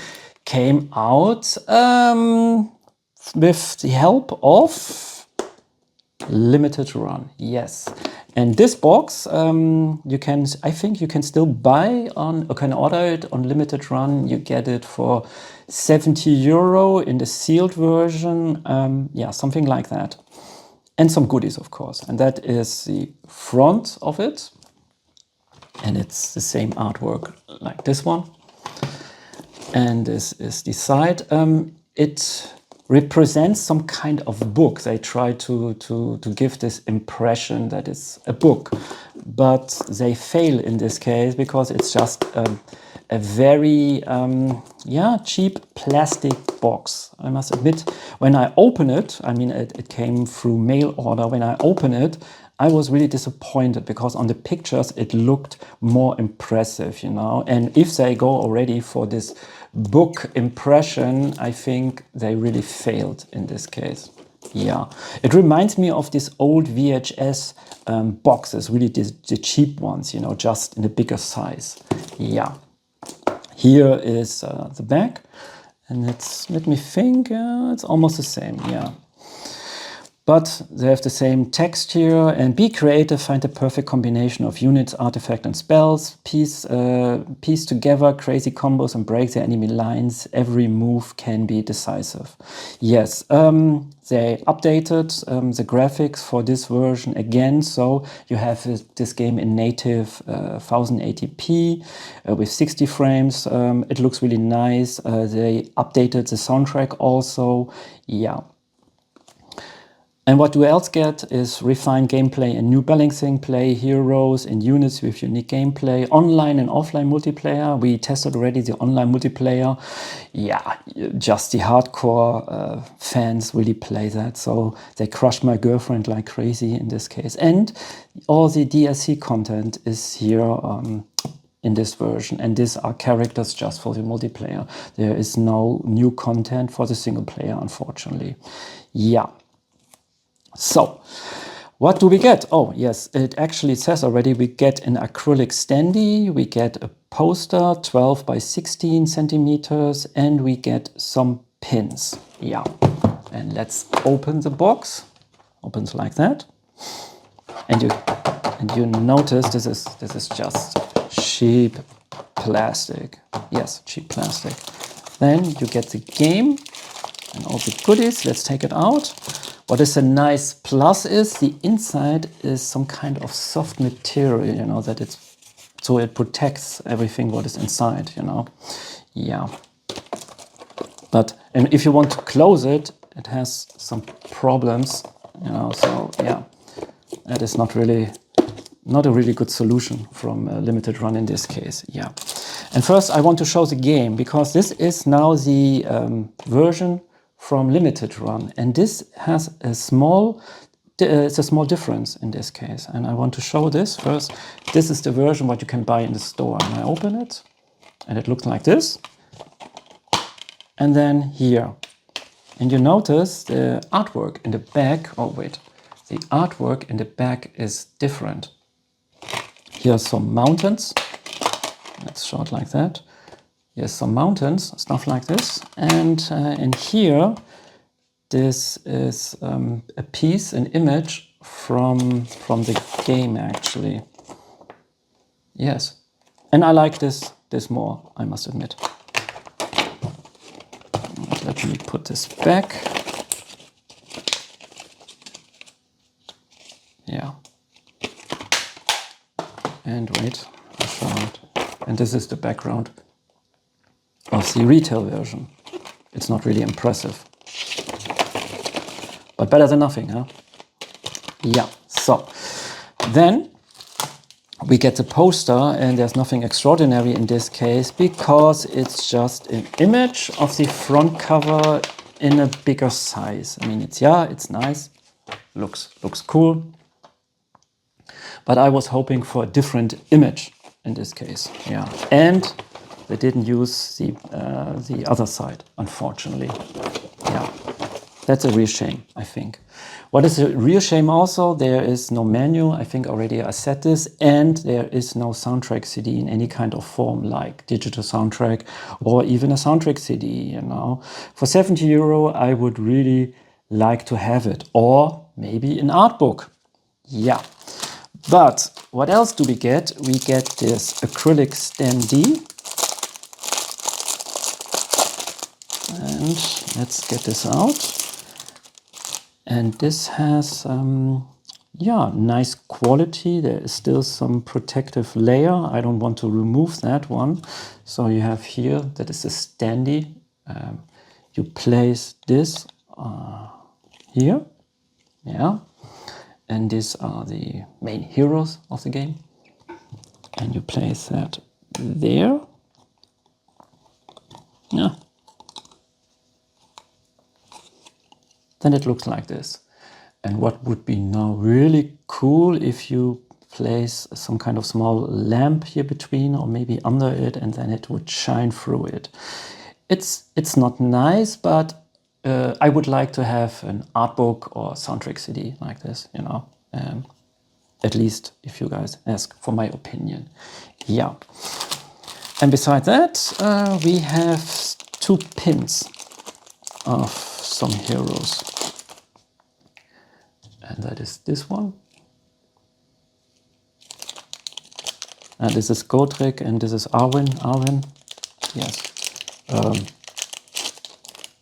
came out with the help of limited run. Yes, And this box, I think you can still buy on, or can order it on limited run. You get it for 70 euro in the sealed version. Yeah, something like that. And some goodies, of course. And that is the front of it. And it's the same artwork like this one. And this is the side. It represents some kind of book. They try to give this impression that it's a book, but they fail in this case because it's just a very cheap plastic box. I must admit, when I open it, I mean it came through mail order. When I open it, I was really disappointed because on the pictures it looked more impressive, you know. And if they go already for this book impression, I think they really failed in this case. Yeah, it reminds me of these old VHS boxes, really the cheap ones, you know, just in a bigger size. Yeah, here is the back, and it's, let me think, it's almost the same, yeah. But they have the same text here, and be creative, find the perfect combination of units, artifact and spells, piece together crazy combos and break the enemy lines. Every move can be decisive. Yes, they updated the graphics for this version again, so you have this game in native 1080p with 60 frames. It looks really nice. They updated the soundtrack also. Yeah. And what you else get is refined gameplay and new balancing, play heroes and units with unique gameplay, online and offline multiplayer. We tested already the online multiplayer. Yeah, just the hardcore fans really play that. So they crushed my girlfriend like crazy in this case. And all the DLC content is here in this version. And these are characters just for the multiplayer. There is no new content for the single player, unfortunately. Yeah. So, what do we get? Oh, yes, it actually says already we get an acrylic standee, we get a poster 12 by 16 centimeters, and we get some pins. Yeah, and let's open the box. Opens like that. And you notice this is just cheap plastic. Yes, cheap plastic. Then you get the game and all the goodies. Let's take it out. What is a nice plus is the inside is some kind of soft material, you know, that it's, so it protects everything what is inside, you know. Yeah. But, and if you want to close it, it has some problems, you know, so yeah, that is not a really good solution from a limited run in this case. Yeah. And first I want to show the game, because this is now the version from limited run, and this has a small it's a small difference in this case, and I want to show this first. This is the version what you can buy in the store, and I open it and it looks like this, and then here, and you notice the artwork in the back. Oh wait, the artwork in the back is different. Here are some mountains. Let's show it like that. Yes, some mountains, stuff like this. And here, this is a piece, an image from the game, actually. Yes, and I like this more, I must admit. Let me put this back. Yeah. And wait, I'll show it. And this is the background of the retail version. It's not really impressive, but better than nothing, huh? Yeah, so then we get the poster, and there's nothing extraordinary in this case because it's just an image of the front cover in a bigger size. I mean, it's nice, looks cool, but I was hoping for a different image in this case. Yeah, and they didn't use the other side, unfortunately. Yeah, that's a real shame, I think. What is a real shame also, there is no menu, I think already I said this, and there is no soundtrack CD in any kind of form, like digital soundtrack or even a soundtrack CD, you know. For 70 euro, I would really like to have it, or maybe an art book. Yeah. But what else do we get? We get this acrylic standee. And let's get this out. And this has, yeah, nice quality. There is still some protective layer. I don't want to remove that one. So you have here, that is a standee. You place this here. Yeah. And these are the main heroes of the game. And you place that there. Yeah. Then it looks like this. And what would be now really cool if you place some kind of small lamp here between or maybe under it, and then it would shine through it. It's not nice, but I would like to have an art book or soundtrack CD like this, you know. At least if you guys ask for my opinion. Yeah. And beside that, we have 2 pins of some heroes. And that is this one. And this is Godric and this is Arwen. Yes.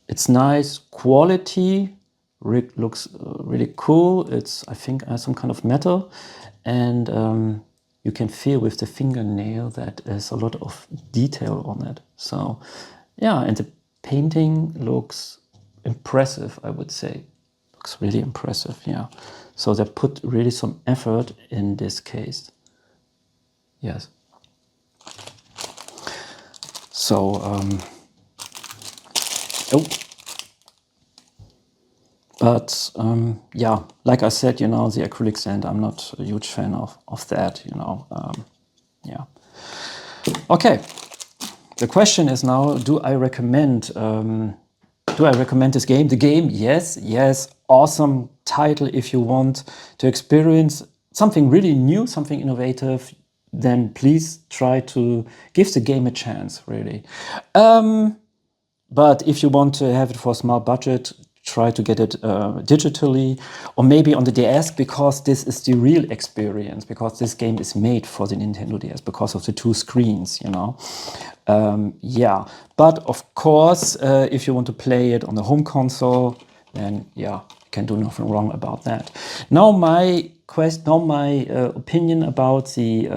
It's nice quality. Rick looks really cool. It's, I think, has some kind of metal. And you can feel with the fingernail that there's a lot of detail on it. So, yeah, and the painting looks impressive, I would say. Looks really impressive, yeah. So they put really some effort in this case. Yes. So, but yeah, like I said, you know, the acrylic sand, I'm not a huge fan of that, you know. Yeah. Okay. The question is now, do I recommend this game? The game, yes, awesome title. If you want to experience something really new, something innovative, then please try to give the game a chance, really. But if you want to have it for a small budget, try to get it digitally or maybe on the DS, because this is the real experience, because this game is made for the Nintendo DS because of the 2 screens, you know. Yeah, but of course, if you want to play it on the home console, then yeah, you can do nothing wrong about that. Now my opinion about the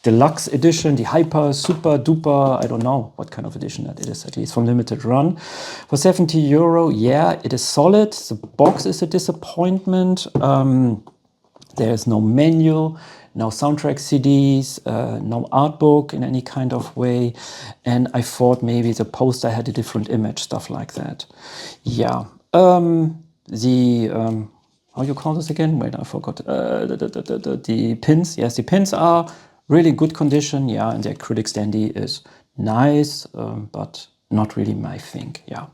deluxe edition, the hyper, super duper, I don't know what kind of edition that it is, at least from limited run. For 70 euro, yeah, it is solid. The box is a disappointment. There is no menu, no soundtrack CDs, no art book in any kind of way. And I thought maybe the poster had a different image, stuff like that. Yeah. How you call this again? Wait, I forgot. The pins. Yes, the pins are really good condition. Yeah, and the acrylic standee is nice, but not really my thing. Yeah.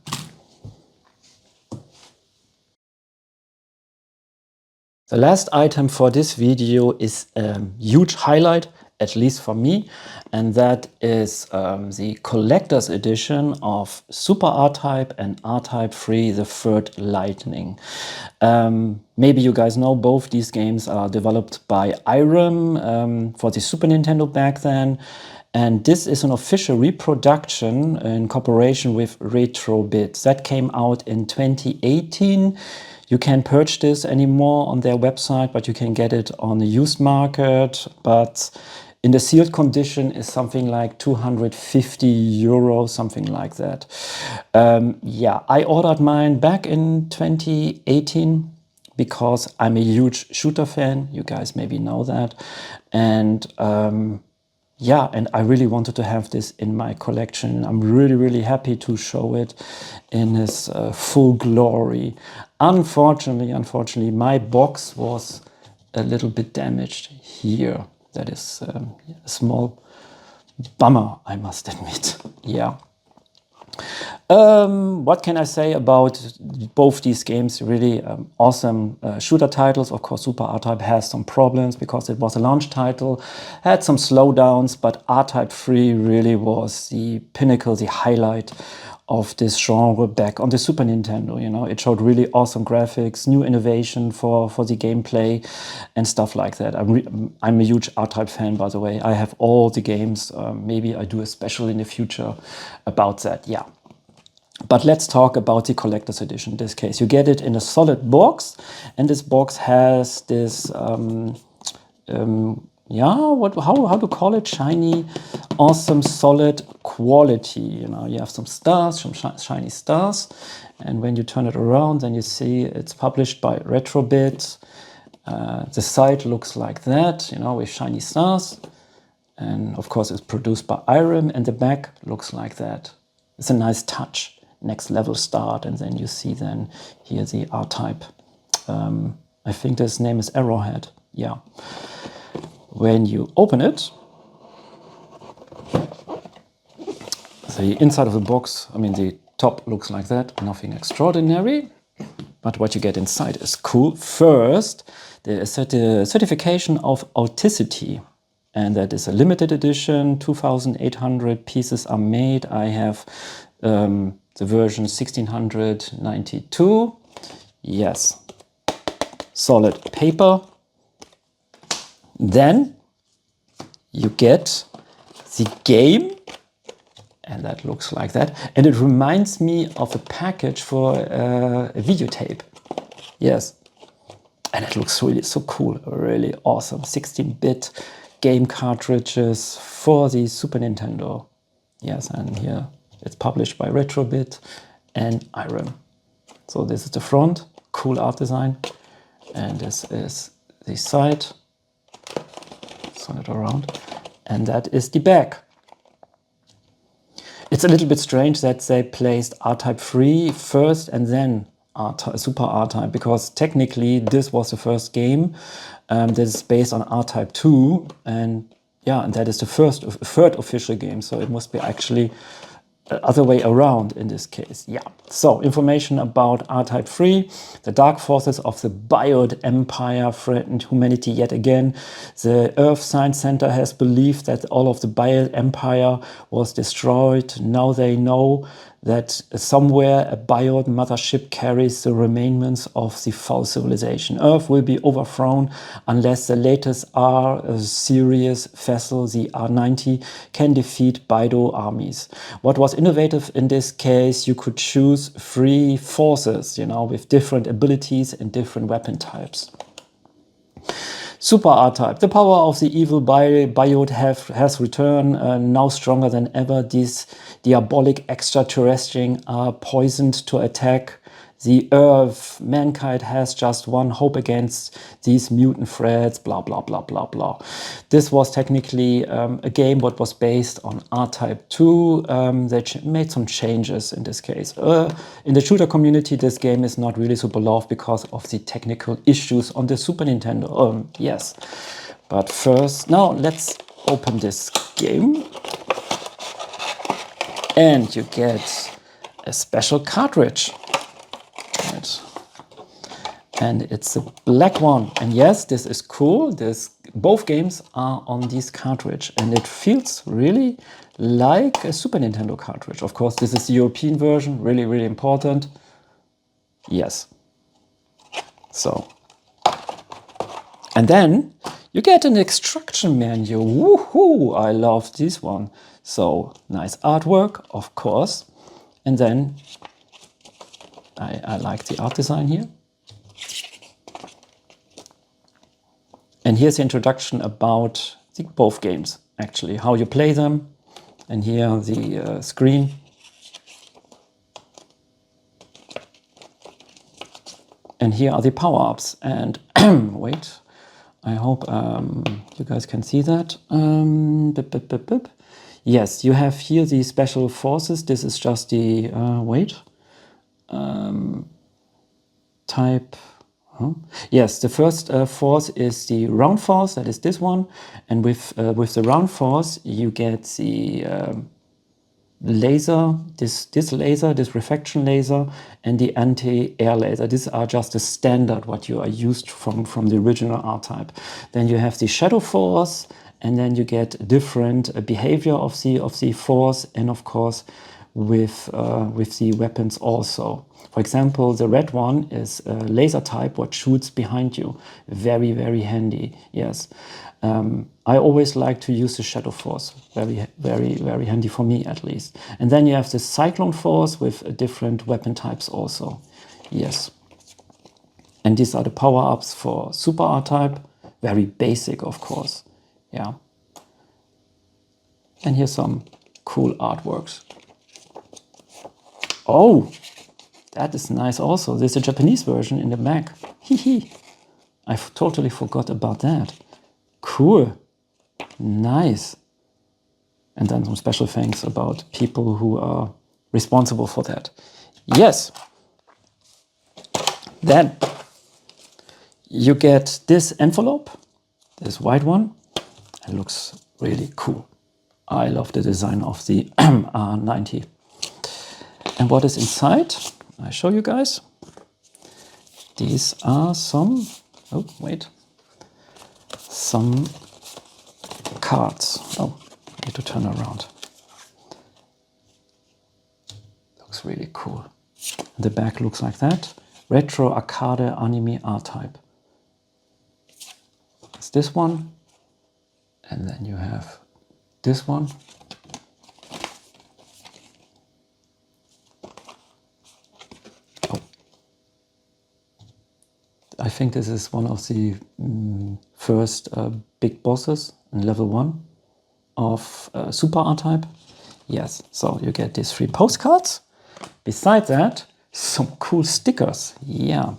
The last item for this video is a huge highlight, at least for me, and that is the collector's edition of Super R-Type and R-Type 3, the Third Lightning. Maybe you guys know both these games are developed by Irem for the Super Nintendo back then. And this is an official reproduction in cooperation with Retrobit. That came out in 2018. You can't purchase this anymore on their website, but you can get it on the used market. But in the sealed condition is something like 250 euros, something like that. Yeah, I ordered mine back in 2018 because I'm a huge shooter fan. You guys maybe know that. And yeah, and I really wanted to have this in my collection. I'm really, really happy to show it in its full glory. Unfortunately, my box was a little bit damaged here. That is a small bummer, I must admit. Yeah. What can I say about both these games? Really awesome shooter titles. Of course, Super R-Type has some problems because it was a launch title, had some slowdowns, but R-Type 3 really was the pinnacle, the highlight of this genre back on the Super Nintendo. You know, it showed really awesome graphics, new innovation for the gameplay and stuff like that. I'm a huge R-Type fan, by the way. I have all the games. Maybe I do a special in the future about that. Yeah. But let's talk about the collector's edition in this case. You get it in a solid box, and this box has this, how to call it? Shiny, awesome, solid quality. You know, you have some stars, some shiny stars, and when you turn it around, then you see it's published by Retrobit. The side looks like that, you know, with shiny stars. And of course, it's produced by Irem, and the back looks like that. It's a nice touch. Next level start, and then you see then here the R-Type. I think this name is Arrowhead. Yeah. When you open it, the inside of the box, I mean the top looks like that, nothing extraordinary. But what you get inside is cool. First, there is a certification of authenticity. And that is a limited edition, 2,800 pieces are made. I have the version 1692. Yes, solid paper. Then you get the game, and that looks like that. And it reminds me of a package for a videotape. Yes, and it looks really so cool, really awesome. 16-bit game cartridges for the Super Nintendo. Yes, and here it's published by Retrobit and Irem. So this is the front, cool art design. And this is the side. Turn it around. And that is the back. It's a little bit strange that they placed R-Type 3 first and then Super R-Type, because technically this was the first game that is based on R-Type 2. And yeah, and that is the third official game. So it must be actually other way around in this case. Yeah. So information about R-Type 3. The dark forces of the Biot Empire threatened humanity yet again. The Earth Science Center has believed that all of the Biot Empire was destroyed. Now they know that somewhere a Biot mothership carries the remains of the foul civilization. Earth will be overthrown unless the latest R-series vessel, the R-90, can defeat Biot armies. What was innovative in this case, you could choose 3 forces, you know, with different abilities and different weapon types. Super R-Type. The power of the evil Biot has returned, now stronger than ever. These diabolic extraterrestrials are poisoned to attack the Earth. Mankind has just one hope against these mutant threats, blah, blah, blah, blah, blah. This was technically a game what was based on R-Type 2. They made some changes in this case. In the shooter community, this game is not really super loved because of the technical issues on the Super Nintendo. Yes, but first, now let's open this game. And you get a special cartridge. And it's a black one. And yes, this is cool. Both games are on this cartridge, and it feels really like a Super Nintendo cartridge. Of course, this is the European version, really, really important. Yes. So. And then you get an instruction manual. Woohoo! I love this one. So, nice artwork, of course. And then I like the art design here. And here's the introduction about both games, actually, how you play them. And here the screen. And here are the power-ups. And wait, I hope you guys can see that. Yes, you have here the special forces. This is just the, type. Yes, the first force is the round force, that is this one. And with the round force, you get the laser, this laser, this refraction laser, and the anti-air laser. These are just the standard what you are used from the original R-Type. Then you have the shadow force, and then you get different behavior of the force, and of course with the weapons also. For example, the red one is a laser type what shoots behind you. Very, very handy, yes. I always like to use the shadow force. Very, very, very handy for me at least. And then you have the cyclone force with different weapon types also. Yes. And these are the power-ups for Super R-Type. Very basic, of course. Yeah. And here's some cool artworks. Oh, that is nice also. There's a Japanese version in the back. Hehe. I totally forgot about that. Cool. Nice. And then some special thanks about people who are responsible for that. Yes. Then you get this envelope, this white one. It looks really cool. I love the design of the R90. And what is inside? I show you guys. These are some, oh wait, some cards. Oh, I need to turn around. Looks really cool. The back looks like that. Retro Arcade Anime R-Type. It's this one. And then you have this one. Oh. I think this is one of the first big bosses in level 1 of Super R-Type. Yes, so you get these 3 postcards. Besides that, some cool stickers. Yeah,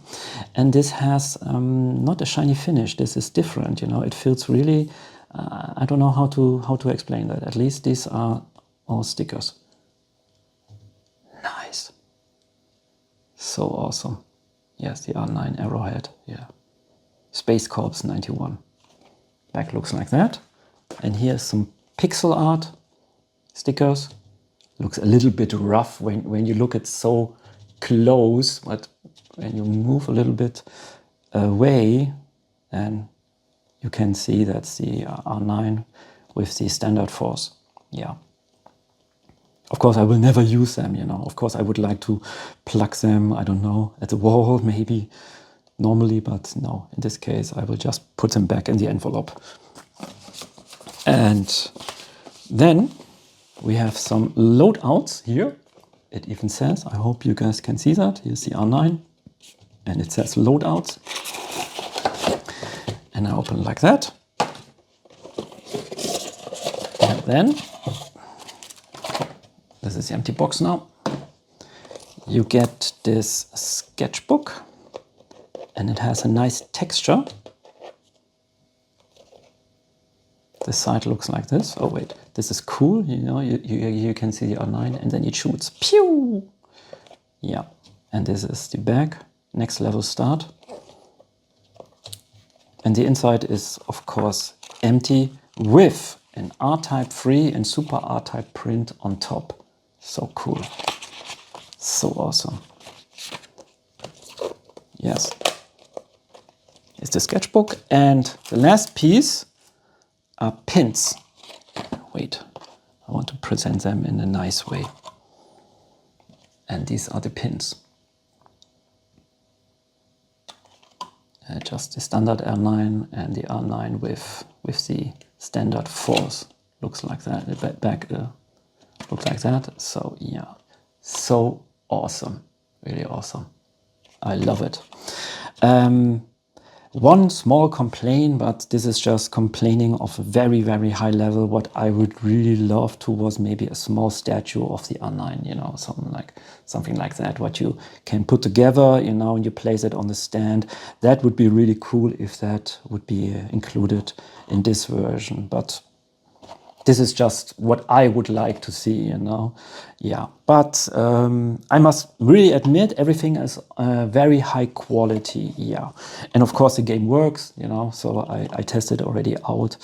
and this has not a shiny finish. This is different, you know. It feels really, I don't know how to explain that. At least these are all stickers. Nice. So awesome. Yes, the R9 arrowhead. Yeah. Space Corps 91. Back looks like that. And here's some pixel art stickers. Looks a little bit rough when you look at so close, but when you move a little bit away, then you can see that's the R9 with the standard force. Yeah. Of course, I will never use them, you know. Of course, I would like to plug them, I don't know, at the wall maybe normally, but no, in this case, I will just put them back in the envelope. And then we have some loadouts here. It even says, I hope you guys can see that. Here's the R9 and it says loadouts. And I open like that. And then, this is the empty box now. You get this sketchbook and it has a nice texture. The side looks like this. Oh wait, this is cool. You know, you can see the R9 and then it shoots. Pew! Yeah, and this is the back. Next level start. And the inside is of course empty with an R-Type 3 and Super R-Type print on top. So cool. So awesome. Yes. It's the sketchbook and the last piece are pins. Wait, I want to present them in a nice way. And these are the pins. Just the standard R9 and the R9 with the standard force. Looks like that. The back looks like that. So yeah, so awesome. Really awesome. I love it. One small complaint, but this is just complaining of a very, very high level. What I would really love to was maybe a small statue of the R9, you know, something like that, what you can put together, you know, and you place it on the stand. That would be really cool if that would be included in this version. But this is just what I would like to see, you know. Yeah, but I must really admit everything is very high quality, yeah. And of course the game works, you know, so I tested already out.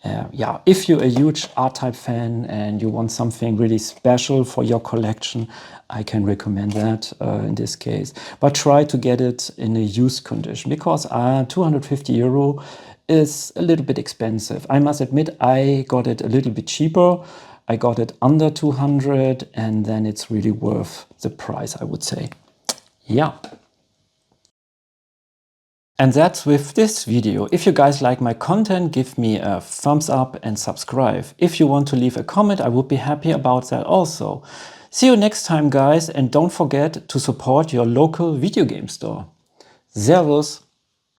Yeah, if you're a huge R-Type fan and you want something really special for your collection, I can recommend that in this case. But try to get it in a used condition, because €250 is a little bit expensive. I must admit, I got it a little bit cheaper. I got it under 200, and then it's really worth the price, I would say. Yeah. And that's with this video. If you guys like my content, give me a thumbs up and subscribe. If you want to leave a comment, I would be happy about that also. See you next time, guys, and don't forget to support your local video game store. Servus!